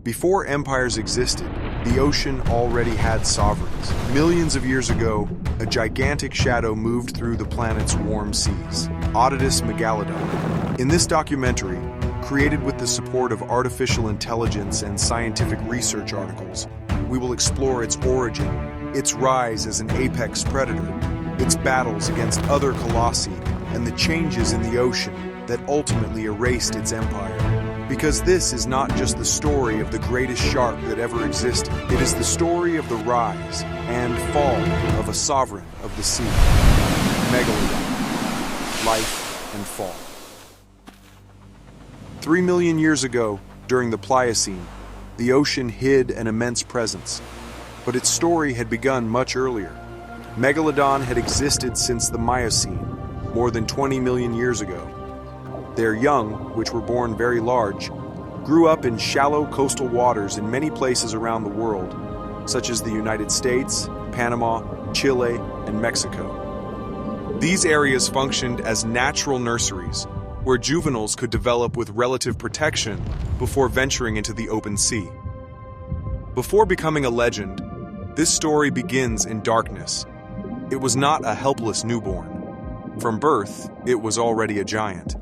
Before empires existed, the ocean already had sovereigns. Millions of years ago, a gigantic shadow moved through the planet's warm seas, Otodus Megalodon. In this documentary, created with the support of artificial intelligence and scientific research articles, we will explore its origin, its rise as an apex predator, its battles against other colossi, and the changes in the ocean that ultimately erased its empire. Because this is not just the story of the greatest shark that ever existed, it is the story of the rise and fall of a sovereign of the sea, Megalodon. Life and fall. 3 million years ago, during the Pliocene, the ocean hid an immense presence. But its story had begun much earlier. Megalodon had existed since the Miocene, more than 20 million years ago. Their young, which were born very large, grew up in shallow coastal waters in many places around the world, such as the United States, Panama, Chile, and Mexico. These areas functioned as natural nurseries, where juveniles could develop with relative protection before venturing into the open sea. Before becoming a legend, this story begins in darkness. It was not a helpless newborn. From birth, it was already a giant.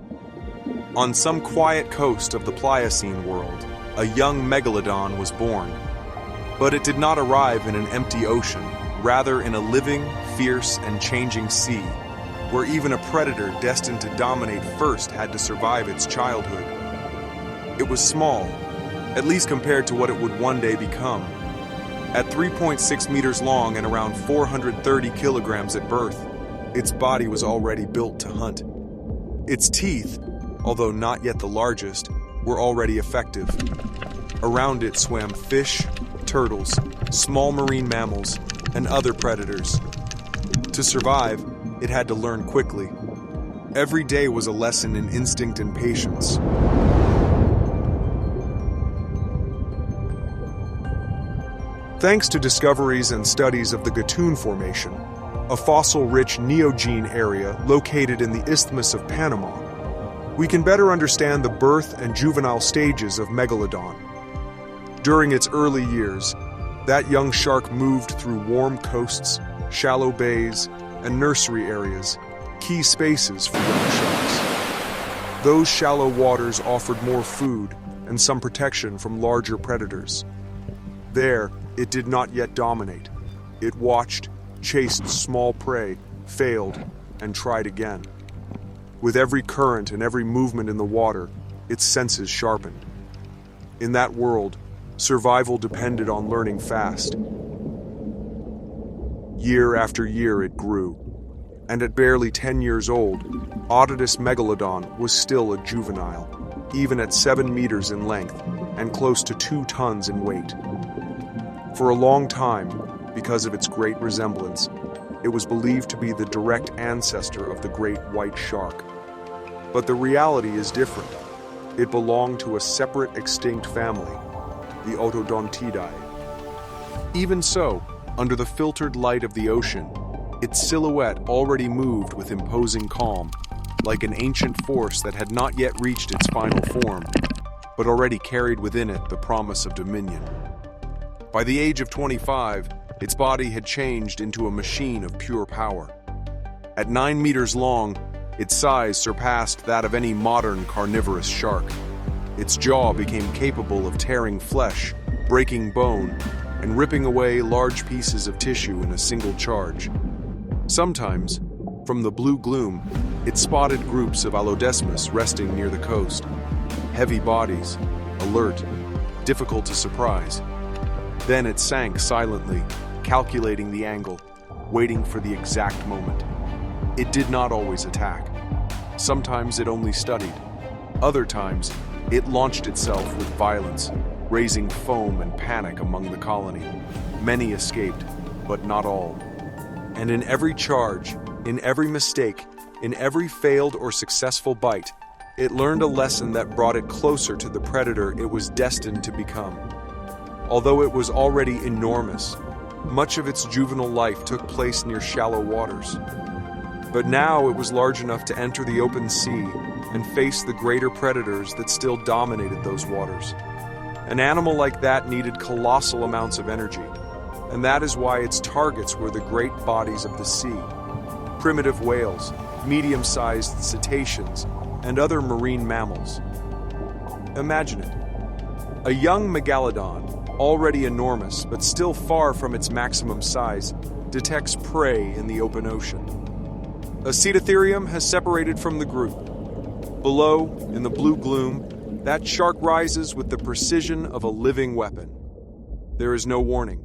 On some quiet coast of the Pliocene world, a young megalodon was born. But it did not arrive in an empty ocean, rather in a living, fierce, and changing sea, where even a predator destined to dominate first had to survive its childhood. It was small, at least compared to what it would one day become. At 3.6 meters long and around 430 kilograms at birth, its body was already built to hunt. Its teeth, although not yet the largest, were already effective. Around it swam fish, turtles, small marine mammals, and other predators. To survive, it had to learn quickly. Every day was a lesson in instinct and patience. Thanks to discoveries and studies of the Gatun Formation, a fossil-rich Neogene area located in the Isthmus of Panama, we can better understand the birth and juvenile stages of Megalodon. During its early years, that young shark moved through warm coasts, shallow bays, and nursery areas, key spaces for young sharks. Those shallow waters offered more food and some protection from larger predators. There, it did not yet dominate. It watched, chased small prey, failed, and tried again. With every current and every movement in the water, its senses sharpened. In that world, survival depended on learning fast. Year after year it grew, and at barely 10 years old, Otodus Megalodon was still a juvenile, even at 7 meters in length and close to 2 tons in weight. For a long time, because of its great resemblance, it was believed to be the direct ancestor of the great white shark. But the reality is different. It belonged to a separate extinct family, the Otodontidae. Even so, under the filtered light of the ocean, its silhouette already moved with imposing calm, like an ancient force that had not yet reached its final form, but already carried within it the promise of dominion. By the age of 25, its body had changed into a machine of pure power. At 9 meters long, its size surpassed that of any modern carnivorous shark. Its jaw became capable of tearing flesh, breaking bone, and ripping away large pieces of tissue in a single charge. Sometimes, from the blue gloom, it spotted groups of Allodesmus resting near the coast. Heavy bodies, alert, difficult to surprise. Then it sank silently, calculating the angle, waiting for the exact moment. It did not always attack. Sometimes it only studied. Other times, it launched itself with violence, raising foam and panic among the colony. Many escaped, but not all. And in every charge, in every mistake, in every failed or successful bite, it learned a lesson that brought it closer to the predator it was destined to become. Although it was already enormous, much of its juvenile life took place near shallow waters. But now it was large enough to enter the open sea and face the greater predators that still dominated those waters. An animal like that needed colossal amounts of energy, and that is why its targets were the great bodies of the sea, primitive whales, medium-sized cetaceans, and other marine mammals. Imagine it. A young Megalodon, already enormous but still far from its maximum size, detects prey in the open ocean. A cetatherium has separated from the group. Below, in the blue gloom, that shark rises with the precision of a living weapon. There is no warning,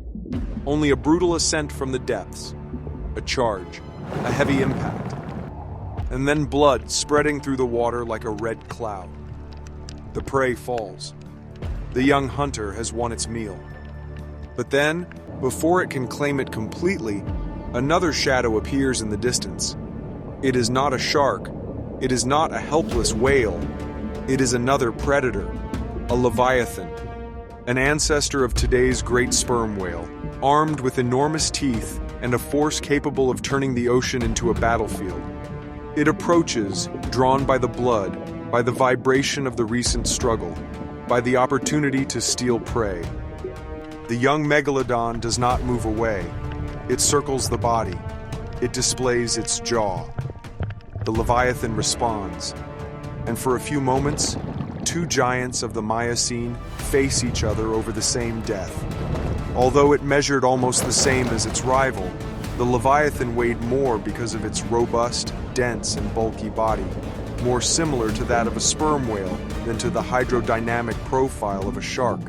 only a brutal ascent from the depths, a charge, a heavy impact, and then blood spreading through the water like a red cloud. The prey falls. The young hunter has won its meal. But then, before it can claim it completely, another shadow appears in the distance. It is not a shark. It is not a helpless whale. It is another predator, a leviathan, an ancestor of today's great sperm whale, armed with enormous teeth and a force capable of turning the ocean into a battlefield. It approaches, drawn by the blood, by the vibration of the recent struggle, by the opportunity to steal prey. The young Megalodon does not move away. It circles the body. It displays its jaw. The Leviathan responds, and for a few moments, two giants of the Miocene face each other over the same death. Although it measured almost the same as its rival, the Leviathan weighed more because of its robust, dense, and bulky body, more similar to that of a sperm whale than to the hydrodynamic profile of a shark.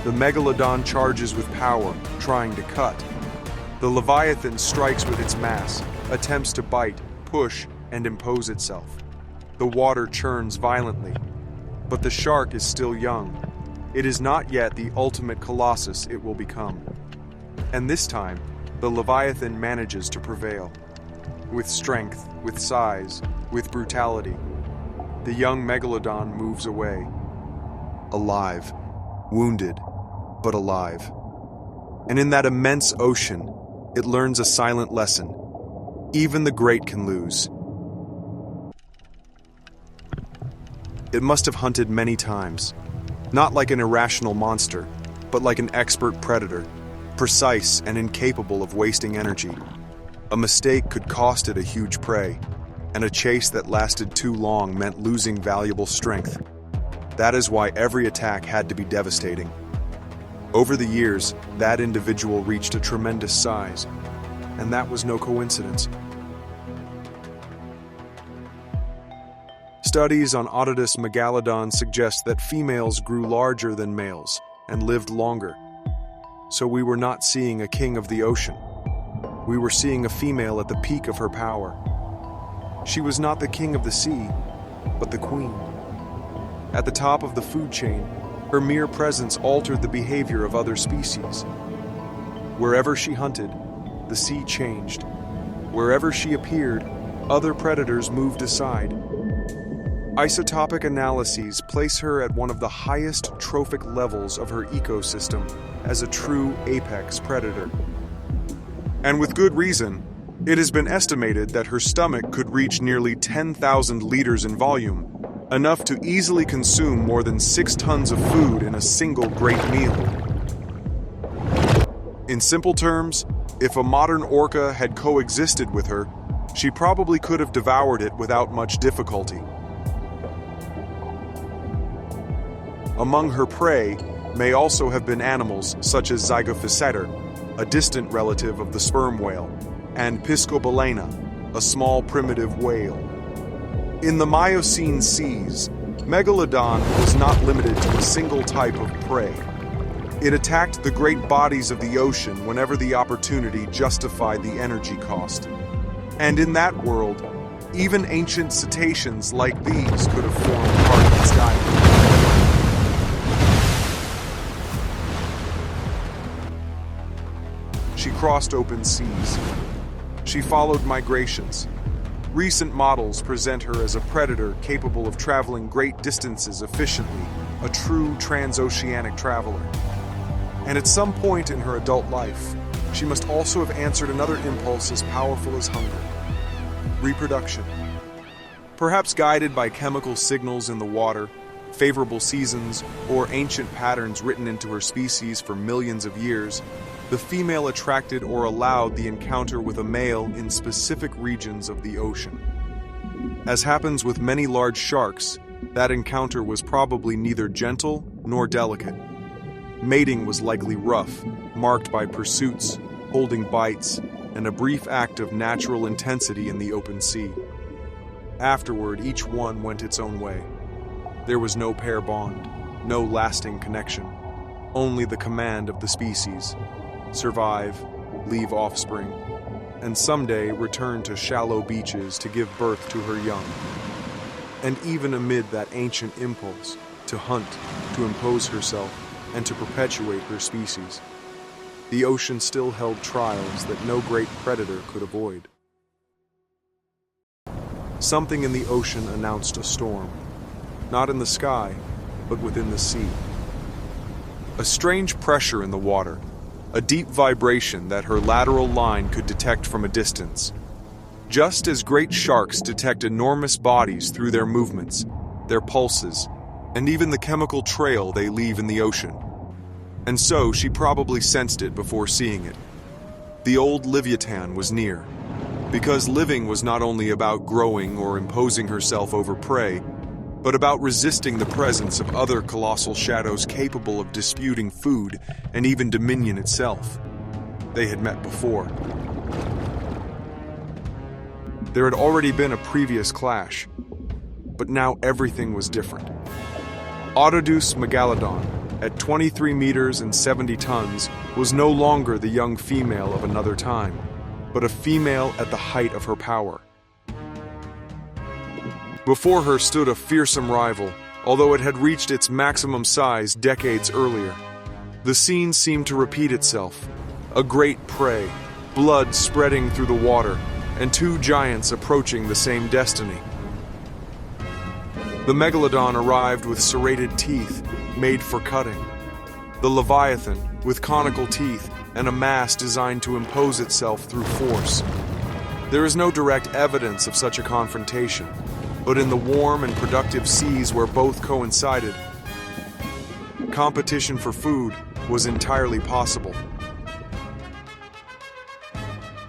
The Megalodon charges with power, trying to cut. The Leviathan strikes with its mass, attempts to bite, push, and impose itself. The water churns violently, but the shark is still young. It is not yet the ultimate colossus it will become. And this time, the Leviathan manages to prevail. With strength, with size, with brutality, the young Megalodon moves away. Alive, wounded, but alive. And in that immense ocean, it learns a silent lesson. Even the great can lose. It must have hunted many times, not like an irrational monster, but like an expert predator, precise and incapable of wasting energy. A mistake could cost it a huge prey, and a chase that lasted too long meant losing valuable strength. That is why every attack had to be devastating. Over the years, that individual reached a tremendous size, and that was no coincidence. Studies on Otodus Megalodon suggest that females grew larger than males and lived longer. So we were not seeing a king of the ocean. We were seeing a female at the peak of her power. She was not the king of the sea, but the queen. At the top of the food chain, her mere presence altered the behavior of other species. Wherever she hunted, the sea changed. Wherever she appeared, other predators moved aside. Isotopic analyses place her at one of the highest trophic levels of her ecosystem as a true apex predator. And with good reason. It has been estimated that her stomach could reach nearly 10,000 liters in volume, enough to easily consume more than 6 tons of food in a single great meal. In simple terms, if a modern orca had coexisted with her, she probably could have devoured it without much difficulty. Among her prey may also have been animals such as Zygophyseter, a distant relative of the sperm whale, and Piscobalena, a small primitive whale. In the Miocene seas, Megalodon was not limited to a single type of prey. It attacked the great bodies of the ocean whenever the opportunity justified the energy cost. And in that world, even ancient cetaceans like these could have formed part of its diet. She crossed open seas. She followed migrations. Recent models present her as a predator capable of traveling great distances efficiently, a true transoceanic traveler. And at some point in her adult life, she must also have answered another impulse as powerful as hunger: reproduction. Perhaps guided by chemical signals in the water, favorable seasons, or ancient patterns written into her species for millions of years, the female attracted or allowed the encounter with a male in specific regions of the ocean. As happens with many large sharks, that encounter was probably neither gentle nor delicate. Mating was likely rough, marked by pursuits, holding bites, and a brief act of natural intensity in the open sea. Afterward, each one went its own way. There was no pair bond, no lasting connection, only the command of the species: survive, leave offspring, and someday return to shallow beaches to give birth to her young. And even amid that ancient impulse to hunt, to impose herself, and to perpetuate her species, the ocean still held trials that no great predator could avoid. Something in the ocean announced a storm, not in the sky, but within the sea. A strange pressure in the water, a deep vibration that her lateral line could detect from a distance. Just as great sharks detect enormous bodies through their movements, their pulses, and even the chemical trail they leave in the ocean. And so she probably sensed it before seeing it. The old Leviathan was near, because living was not only about growing or imposing herself over prey, but about resisting the presence of other colossal shadows capable of disputing food and even dominion itself. They had met before. There had already been a previous clash, but now everything was different. Otodus Megalodon, at 23 meters and 70 tons, was no longer the young female of another time, but a female at the height of her power. Before her stood a fearsome rival, although it had reached its maximum size decades earlier. The scene seemed to repeat itself. A great prey, blood spreading through the water, and two giants approaching the same destiny. The Megalodon arrived with serrated teeth, made for cutting. The Leviathan, with conical teeth and a mass designed to impose itself through force. There is no direct evidence of such a confrontation, but in the warm and productive seas where both coincided, competition for food was entirely possible.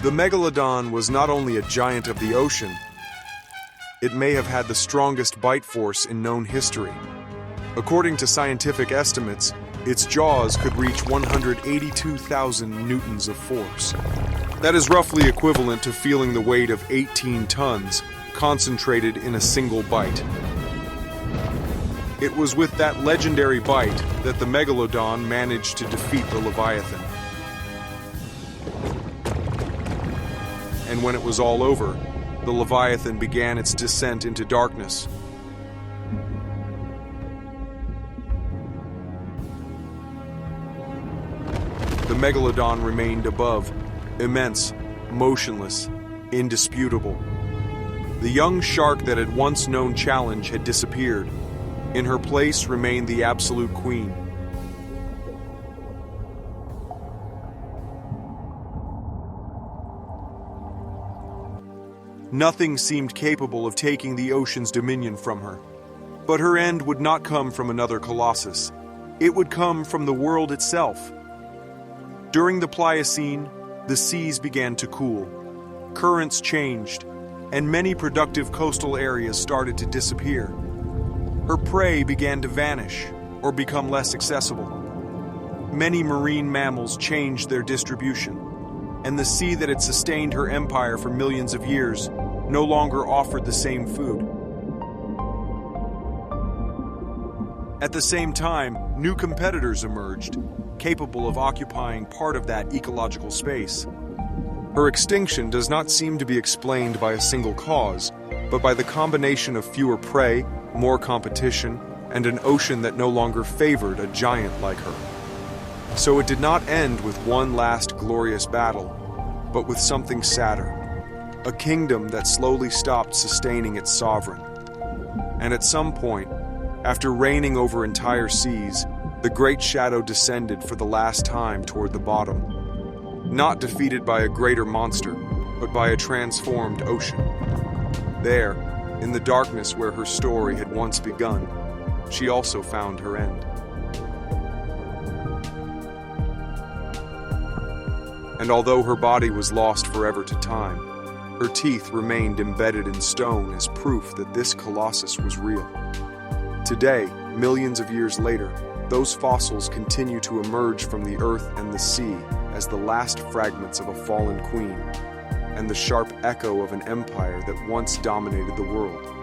The Megalodon was not only a giant of the ocean, it may have had the strongest bite force in known history. According to scientific estimates, its jaws could reach 182,000 newtons of force. That is roughly equivalent to feeling the weight of 18 tons concentrated in a single bite. It was with that legendary bite that the Megalodon managed to defeat the Leviathan. And when it was all over, the Leviathan began its descent into darkness. The Megalodon remained above, immense, motionless, indisputable. The young shark that had once known challenge had disappeared. In her place remained the absolute queen. Nothing seemed capable of taking the ocean's dominion from her. But her end would not come from another colossus. It would come from the world itself. During the Pliocene, the seas began to cool. Currents changed, and many productive coastal areas started to disappear. Her prey began to vanish or become less accessible. Many marine mammals changed their distribution, and the sea that had sustained her empire for millions of years no longer offered the same food. At the same time, new competitors emerged, capable of occupying part of that ecological space. Her extinction does not seem to be explained by a single cause, but by the combination of fewer prey, more competition, and an ocean that no longer favored a giant like her. So it did not end with one last glorious battle, but with something sadder. A kingdom that slowly stopped sustaining its sovereign. And at some point, after reigning over entire seas, the great shadow descended for the last time toward the bottom, not defeated by a greater monster, but by a transformed ocean. There, in the darkness where her story had once begun, she also found her end. And although her body was lost forever to time, her teeth remained embedded in stone as proof that this colossus was real. Today, millions of years later, those fossils continue to emerge from the earth and the sea as the last fragments of a fallen queen and the sharp echo of an empire that once dominated the world.